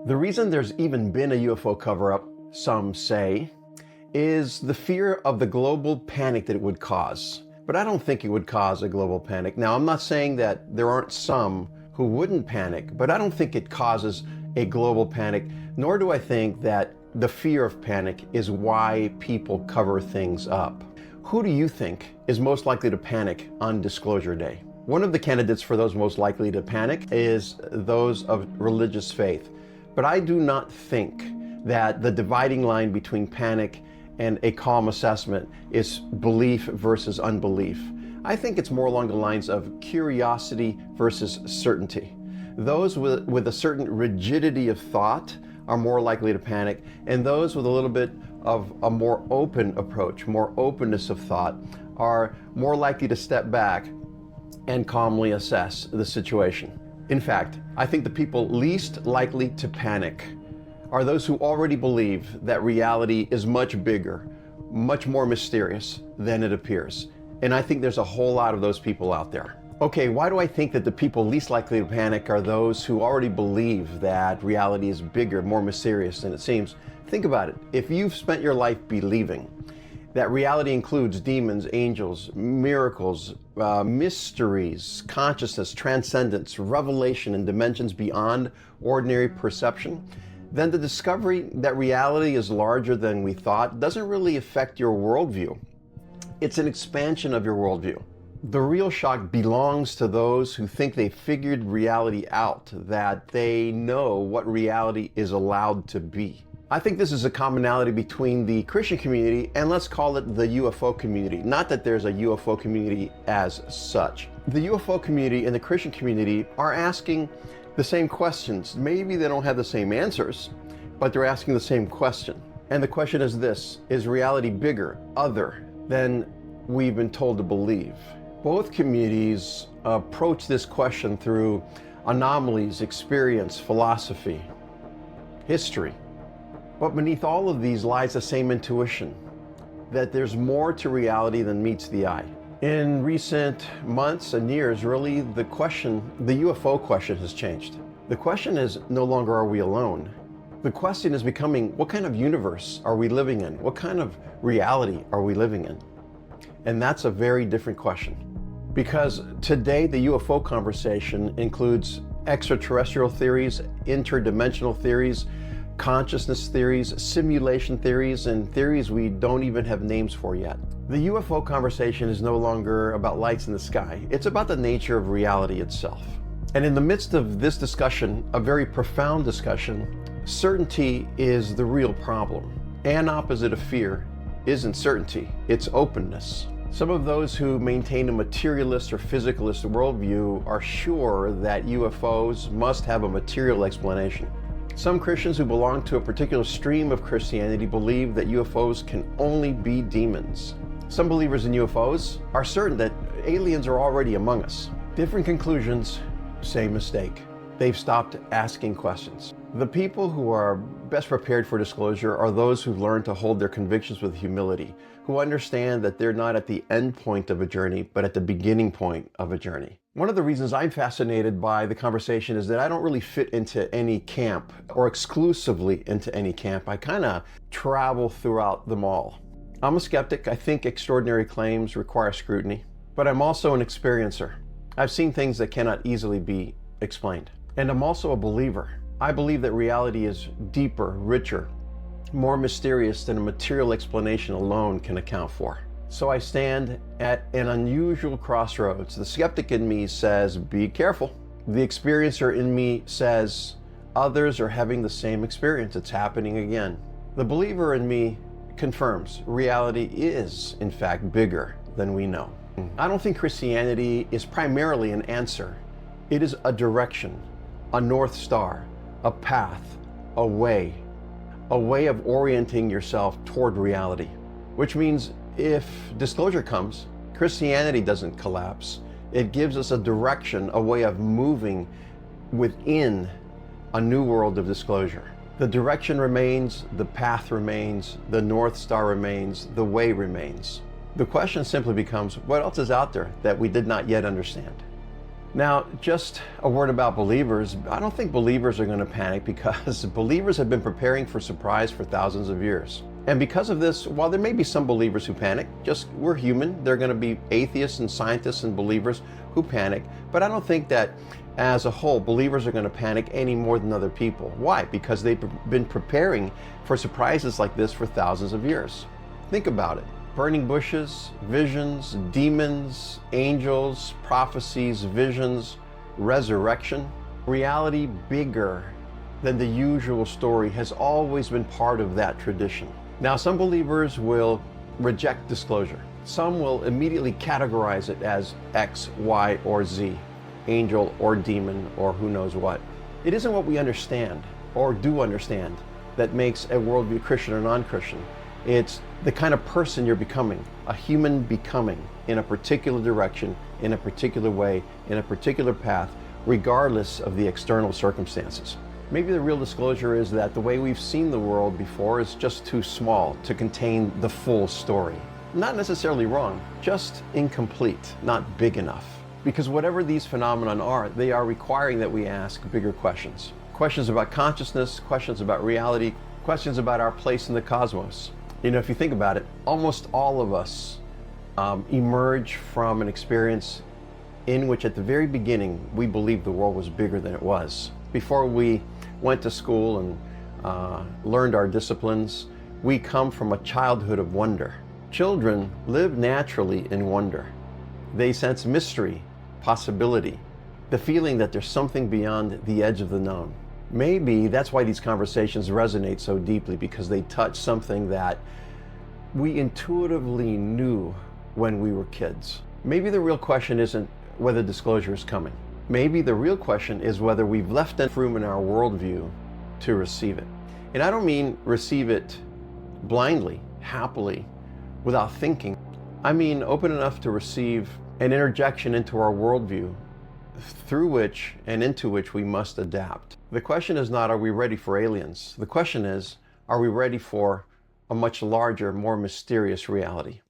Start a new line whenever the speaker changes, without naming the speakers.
The reason there's even been a UFO cover-up, some say, is the fear of the global panic that it would cause. But I don't think it would cause a global panic. Now, I'm not saying that there aren't some who wouldn't panic, but I don't think it causes a global panic, nor do I think that the fear of panic is why people cover things up. Who do you think is most likely to panic on Disclosure Day? One of the candidates for those most likely to panic is those of religious faith. But I do not think that the dividing line between panic and a calm assessment is belief versus unbelief. I think it's more along the lines of curiosity versus certainty. Those with a certain rigidity of thought are more likely to panic, and those with a little bit of a more open approach, more openness of thought, are more likely to step back and calmly assess the situation. In fact, I think the people least likely to panic are those who already believe that reality is much bigger, much more mysterious than it appears. And I think there's a whole lot of those people out there. Okay, why do I think that the people least likely to panic are those who already believe that reality is bigger, more mysterious than it seems? Think about it. If you've spent your life believing that reality includes demons, angels, miracles, mysteries, consciousness, transcendence, revelation, and dimensions beyond ordinary perception, then the discovery that reality is larger than we thought doesn't really affect your worldview. It's an expansion of your worldview. The real shock belongs to those who think they figured reality out, that they know what reality is allowed to be. I think this is a commonality between the Christian community and let's call it the UFO community. Not that there's a UFO community as such. The UFO community and the Christian community are asking the same questions. Maybe they don't have the same answers, but they're asking the same question. And the question is this: is reality bigger, other than we've been told to believe? Both communities approach this question through anomalies, experience, philosophy, history. But beneath all of these lies the same intuition, that there's more to reality than meets the eye. In recent months and years, really, the UFO question has changed. The question is no longer are we alone? The question is becoming, what kind of universe are we living in? What kind of reality are we living in? And that's a very different question. Because today the UFO conversation includes extraterrestrial theories, interdimensional theories, consciousness theories, simulation theories, and theories we don't even have names for yet. The UFO conversation is no longer about lights in the sky. It's about the nature of reality itself. And in the midst of this discussion, a very profound discussion, certainty is the real problem. An opposite of fear isn't certainty, it's openness. Some of those who maintain a materialist or physicalist worldview are sure that UFOs must have a material explanation. Some Christians who belong to a particular stream of Christianity believe that UFOs can only be demons. Some believers in UFOs are certain that aliens are already among us. Different conclusions, same mistake. They've stopped asking questions. The people who are best prepared for disclosure are those who've learned to hold their convictions with humility, who understand that they're not at the end point of a journey, but at the beginning point of a journey. One of the reasons I'm fascinated by the conversation is that I don't really fit into any camp or exclusively into any camp. I kind of travel throughout them all. I'm a skeptic. I think extraordinary claims require scrutiny, but I'm also an experiencer. I've seen things that cannot easily be explained. And I'm also a believer. I believe that reality is deeper, richer, more mysterious than a material explanation alone can account for. So I stand at an unusual crossroads. The skeptic in me says, be careful. The experiencer in me says, others are having the same experience. It's happening again. The believer in me confirms reality is, in fact, bigger than we know. I don't think Christianity is primarily an answer. It is a direction, a North Star, a path, a way of orienting yourself toward reality, which means if disclosure comes, Christianity doesn't collapse. It gives us a direction, a way of moving within a new world of disclosure. The direction remains, the path remains, the North Star remains, the way remains. The question simply becomes, what else is out there that we did not yet understand? Now, just a word about believers. I don't think believers are going to panic because believers have been preparing for surprise for thousands of years. And because of this, while there may be some believers who panic, we're human. There are going to be atheists and scientists and believers who panic. But I don't think that as a whole, believers are going to panic any more than other people. Why? Because they've been preparing for surprises like this for thousands of years. Think about it. Burning bushes, visions, demons, angels, prophecies, visions, resurrection. Reality bigger than the usual story has always been part of that tradition. Now, some believers will reject disclosure. Some will immediately categorize it as X, Y, or Z, angel or demon or who knows what. It isn't what we understand or do understand that makes a worldview Christian or non-Christian. It's the kind of person you're becoming, a human becoming in a particular direction, in a particular way, in a particular path, regardless of the external circumstances. Maybe the real disclosure is that the way we've seen the world before is just too small to contain the full story. Not necessarily wrong, just incomplete, not big enough. Because whatever these phenomena are, they are requiring that we ask bigger questions. Questions about consciousness, questions about reality, questions about our place in the cosmos. You know, if you think about it, almost all of us emerge from an experience in which at the very beginning we believed the world was bigger than it was. Before we went to school and learned our disciplines, we come from a childhood of wonder. Children live naturally in wonder. They sense mystery, possibility, the feeling that there's something beyond the edge of the known. Maybe that's why these conversations resonate so deeply, because they touch something that we intuitively knew when we were kids. Maybe the real question isn't whether disclosure is coming. Maybe the real question is whether we've left enough room in our worldview to receive it. And I don't mean receive it blindly, happily, without thinking. I mean open enough to receive an interjection into our worldview through which and into which we must adapt. The question is not, are we ready for aliens? The question is, are we ready for a much larger, more mysterious reality?